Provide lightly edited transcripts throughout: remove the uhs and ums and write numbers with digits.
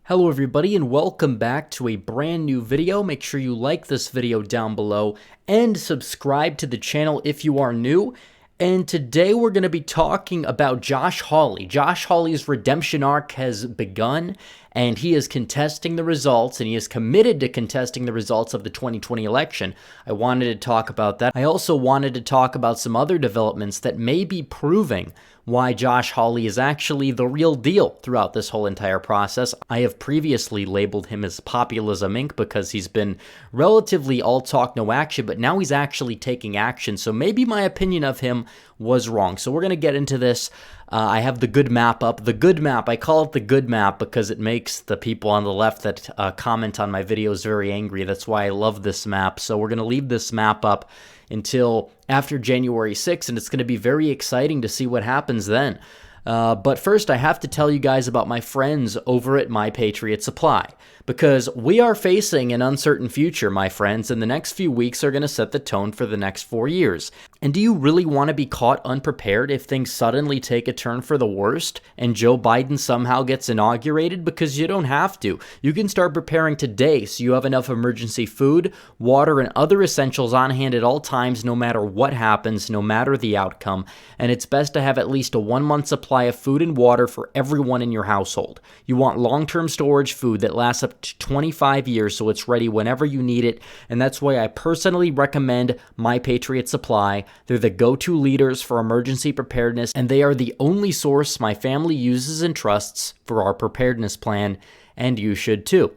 Hello everybody and welcome back to a brand new video. Make sure you like this video down below and subscribe to the channel if you are new. And today we're going to be talking about Josh Hawley. Josh Hawley's redemption arc has begun, and he is contesting the results, and he is committed to contesting the results of the 2020 election. I wanted to talk about that. I also wanted to talk about some other developments that may be proving why Josh Hawley is actually the real deal throughout this whole entire process. I have previously labeled him as Populism Inc. because he's been relatively all talk, no action, but now he's actually taking action. So maybe my opinion of him was wrong. So we're going to get into this. I have the good map up. The good map, I call it the good map because it makes the people on the left that comment on my videos very angry. That's why I love this map. So we're going to leave this map up until after January 6th, and it's going to be very exciting to see what happens then. But first, I have to tell you guys about my friends over at My Patriot Supply, because we are facing an uncertain future, my friends, and the next few weeks are going to set the tone for the next 4 years. And do you really want to be caught unprepared if things suddenly take a turn for the worst and Joe Biden somehow gets inaugurated? Because you don't have to. You can start preparing today so you have enough emergency food, water, and other essentials on hand at all times, no matter what happens, no matter the outcome. And it's best to have at least a 1-month supply of food and water for everyone in your household. You want long-term storage food that lasts up to 25 years so it's ready whenever you need it, and that's why I personally recommend My Patriot Supply. They're the go-to leaders for emergency preparedness, and they are the only source my family uses and trusts for our preparedness plan, and you should too.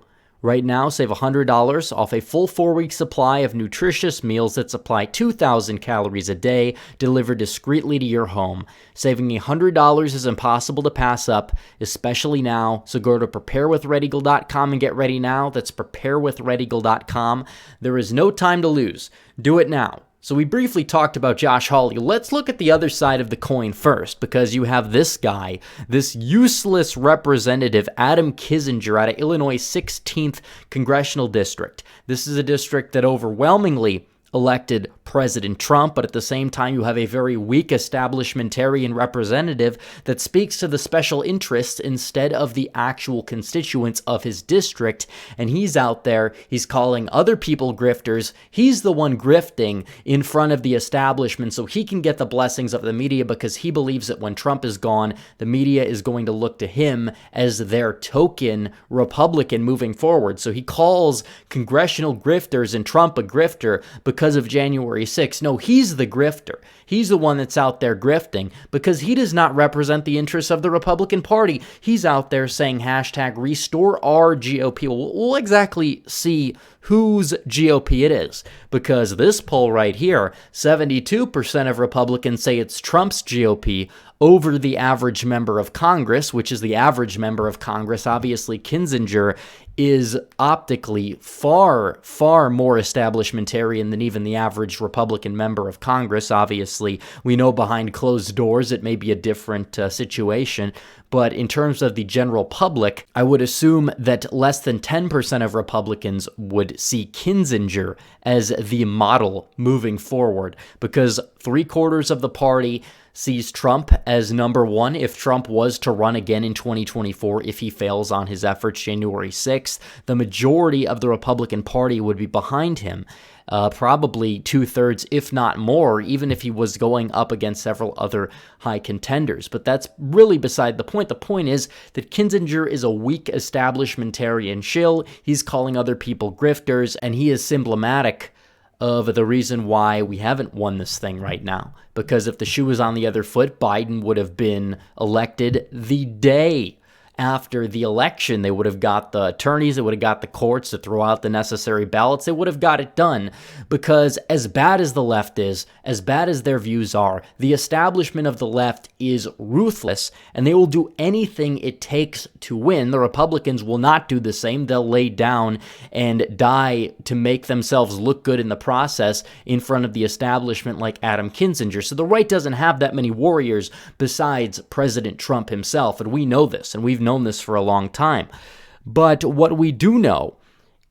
Right now, save $100 off a full 4-week supply of nutritious meals that supply 2,000 calories a day, delivered discreetly to your home. Saving $100 is impossible to pass up, especially now, so go to preparewithredeagle.com and get ready now. That's preparewithredeagle.com. There is no time to lose. Do it now. So we briefly talked about Josh Hawley. Let's look at the other side of the coin first, because you have this guy, this useless representative, Adam Kinzinger, out of Illinois' 16th Congressional District. This is a district that overwhelmingly elected President Trump, but at the same time you have a very weak establishmentarian representative that speaks to the special interests instead of the actual constituents of his district, and he's out there, he's calling other people grifters. He's the one grifting in front of the establishment so he can get the blessings of the media, because he believes that when Trump is gone, the media is going to look to him as their token Republican moving forward. So he calls congressional grifters and Trump a grifter because of January 6th. No, he's the grifter. He's the one that's out there grifting because he does not represent the interests of the Republican Party. He's out there saying hashtag restore our GOP. We'll exactly see whose GOP it is, because this poll right here, 72% of Republicans say it's Trump's GOP over the average member of Congress, which is the average member of Congress. Obviously, Kinzinger is optically far, far more establishmentarian than even the average Republican member of Congress. Obviously, we know behind closed doors it may be a different situation, but in terms of the general public, I would assume that less than 10% of Republicans would see Kinzinger as the model moving forward, because 3/4 of the party sees Trump as number one if Trump was to run again in 2024, if he fails on his efforts January 6th. The majority of the Republican Party would be behind him, probably 2/3, if not more, even if he was going up against several other high contenders. But that's really beside the point. The point is that Kinzinger is a weak establishmentarian shill. He's calling other people grifters, and he is symptomatic of the reason why we haven't won this thing right now. Because if the shoe was on the other foot, Biden would have been elected the day after the election. They would have got the attorneys, they would have got the courts to throw out the necessary ballots. They would have got it done, because as bad as the left is, as bad as their views are, the establishment of the left is ruthless, and they will do anything it takes to win. The Republicans will not do the same. They'll lay down and die to make themselves look good in the process in front of the establishment, like Adam Kinzinger. So the right doesn't have that many warriors besides President Trump himself, and we know this, and we've known this for a long time. But what we do know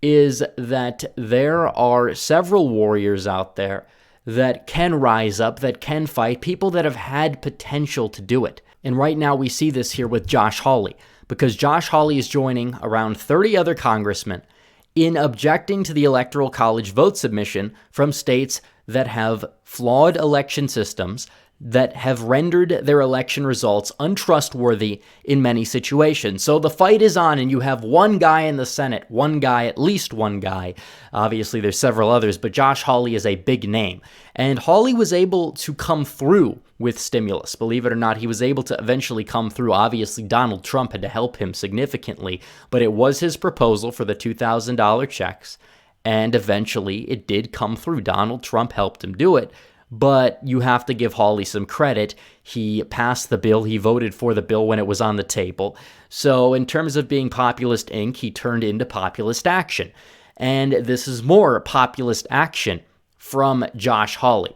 is that there are several warriors out there that can rise up, that can fight, people that have had potential to do it. And right now we see this here with Josh Hawley. because Josh Hawley is joining around 30 other congressmen in objecting to the Electoral College vote submission from states that have flawed election systems, that have rendered their election results untrustworthy in many situations. So the fight is on, and you have one guy in the Senate, one guy, at least one guy. Obviously, there's several others, but Josh Hawley is a big name. And Hawley was able to come through with stimulus. Believe it or not, he was able to eventually come through. Obviously, Donald Trump had to help him significantly, but it was his proposal for the $2,000 checks, and eventually it did come through. Donald Trump helped him do it. But you have to give Hawley some credit. He passed the bill. He voted for the bill when it was on the table. So in terms of being populist ink, he turned into populist action. And this is more populist action from Josh Hawley.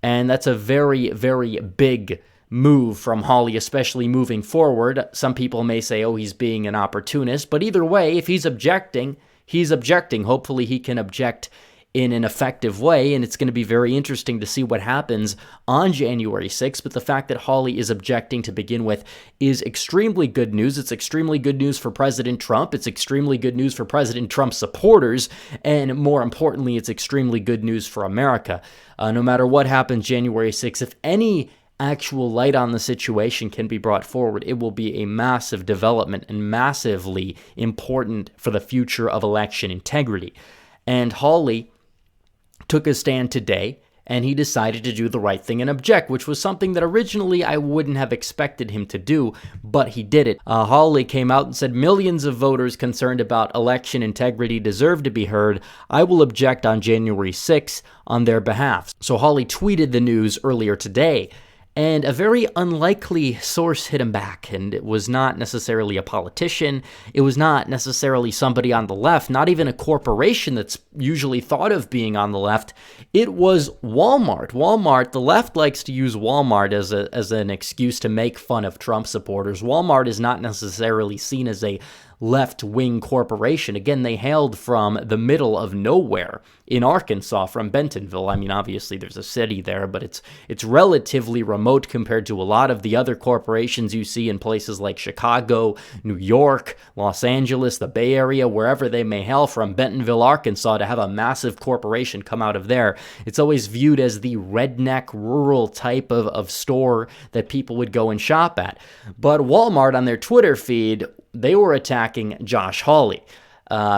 And that's a very, very big move from Hawley, especially moving forward. Some people may say, oh, he's being an opportunist. But either way, if he's objecting, he's objecting. Hopefully he can object in an effective way, and it's going to be very interesting to see what happens on January 6th. But the fact that Hawley is objecting to begin with is extremely good news. It's extremely good news for President Trump. It's extremely good news for President Trump's supporters. And more importantly, it's extremely good news for America. No matter what happens January 6th, if any actual light on the situation can be brought forward, it will be a massive development and massively important for the future of election integrity. And Hawley took a stand today, and he decided to do the right thing and object, which was something that originally I wouldn't have expected him to do, but he did it. Hawley came out and said, millions of voters concerned about election integrity deserve to be heard. I will object on January 6th on their behalf. So Hawley tweeted the news earlier today, and a very unlikely source hit him back, and it was not necessarily a politician. It was not necessarily somebody on the left, not even a corporation that's usually thought of being on the left. It was Walmart. Walmart, the left likes to use Walmart as an excuse to make fun of Trump supporters. Walmart is not necessarily seen as a left-wing corporation. Again, they hailed from the middle of nowhere in Arkansas, from Bentonville. I mean, obviously there's a city there, but it's relatively remote compared to a lot of the other corporations you see in places like Chicago, New York, Los Angeles, the Bay Area, wherever they may hail from. Bentonville, Arkansas, to have a massive corporation come out of there, it's always viewed as the redneck, rural type of store that people would go and shop at. But Walmart, on their Twitter feed, they were attacking Josh Hawley.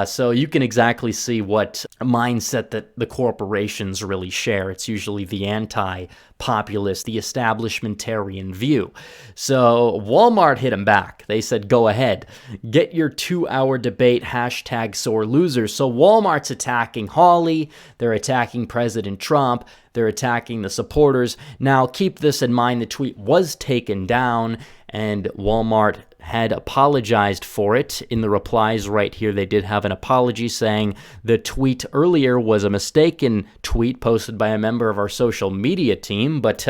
So you can exactly see what mindset that the corporations really share. It's usually the anti-populist, the establishmentarian view. So Walmart hit him back. They said, go ahead, get your 2-hour debate, hashtag sore losers. So Walmart's attacking Hawley. They're attacking President Trump. They're attacking the supporters. Now, keep this in mind. The tweet was taken down, and Walmart had apologized for it. In the replies right here, they did have an apology saying the tweet earlier was a mistaken tweet posted by a member of our social media team, but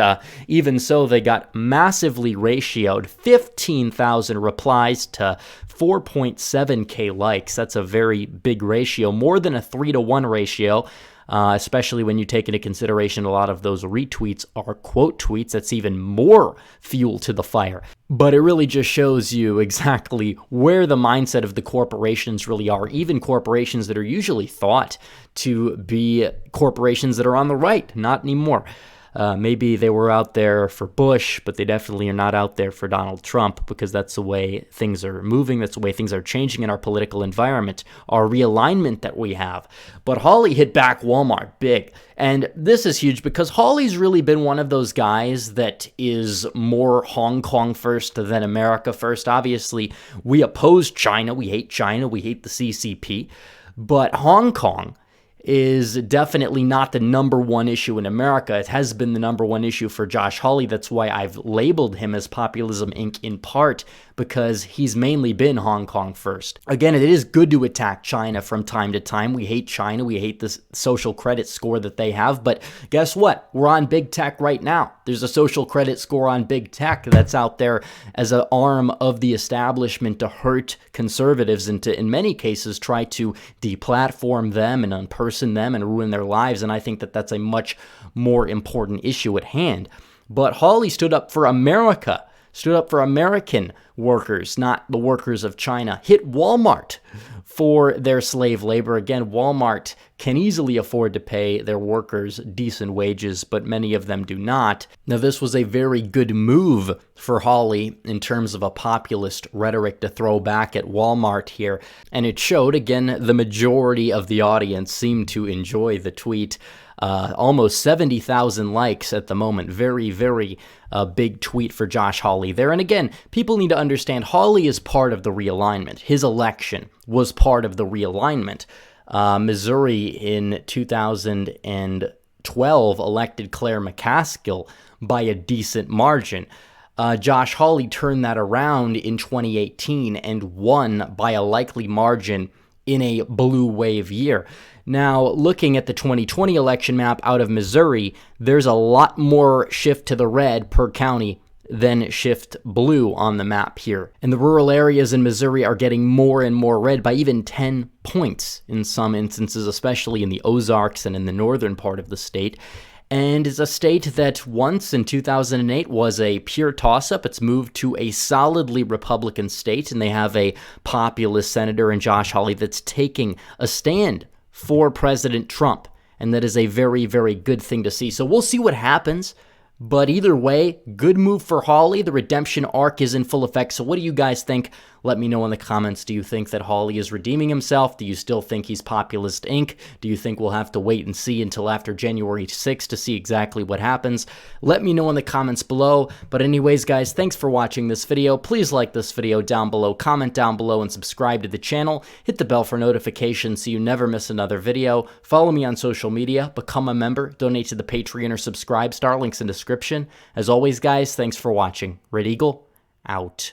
even so, they got massively ratioed, 15,000 replies to 4.7K likes. That's a very big ratio, more than a 3-to-1 ratio. Especially when you take into consideration a lot of those retweets are quote tweets. That's even more fuel to the fire. But it really just shows you exactly where the mindset of the corporations really are, even corporations that are usually thought to be corporations that are on the right. Not anymore. Maybe they were out there for Bush, but they definitely are not out there for Donald Trump, because that's the way things are moving. That's the way things are changing in our political environment, our realignment that we have. But Hawley hit back Walmart big. And this is huge because Hawley's really been one of those guys that is more Hong Kong first than America first. Obviously, we oppose China. We hate China. We hate the CCP. But Hong Kong is definitely not the number one issue in America. It has been the number one issue for Josh Hawley. That's why I've labeled him as Populism Inc. in part, because he's mainly been Hong Kong first. Again, it is good to attack China from time to time. We hate China. We hate the social credit score that they have. But guess what? We're on big tech right now. There's a social credit score on big tech that's out there as an arm of the establishment to hurt conservatives and to, in many cases, try to deplatform them and unperson them and ruin their lives. And I think that that's a much more important issue at hand. But Hawley stood up for America, stood up for American workers, not the workers of China, hit Walmart for their slave labor. Again, Walmart can easily afford to pay their workers decent wages, but many of them do not. Now, this was a very good move for Hawley in terms of a populist rhetoric to throw back at Walmart here, and it showed, again, the majority of the audience seemed to enjoy the tweet. Almost 70,000 likes at the moment. Very, very big tweet for Josh Hawley there. And again, people need to understand Hawley is part of the realignment. His election was part of the realignment. Missouri in 2012 elected Claire McCaskill by a decent margin. Josh Hawley turned that around in 2018 and won by a likely margin in a blue wave year. Now, looking at the 2020 election map out of Missouri, there's a lot more shift to the red per county than shift blue on the map here. And the rural areas in Missouri are getting more and more red by even 10 points in some instances, especially in the Ozarks and in the northern part of the state. And it's a state that once in 2008 was a pure toss-up. It's moved to a solidly Republican state, and they have a populist senator in Josh Hawley that's taking a stand for President Trump, and that is a very, very good thing to see. So we'll see what happens, but either way, good move for Hawley. The redemption arc is in full effect. So what do you guys think? Let me know in the comments. Do you think that Hawley is redeeming himself? Do you still think he's Populist Inc.? Do you think we'll have to wait and see until after January 6th to see exactly what happens? Let me know in the comments below. But anyways, guys, thanks for watching this video. Please like this video down below, comment down below, and subscribe to the channel. Hit the bell for notifications so you never miss another video. Follow me on social media, become a member, donate to the Patreon, or subscribe. Star links in description. As always, guys, thanks for watching. Red Eagle, out.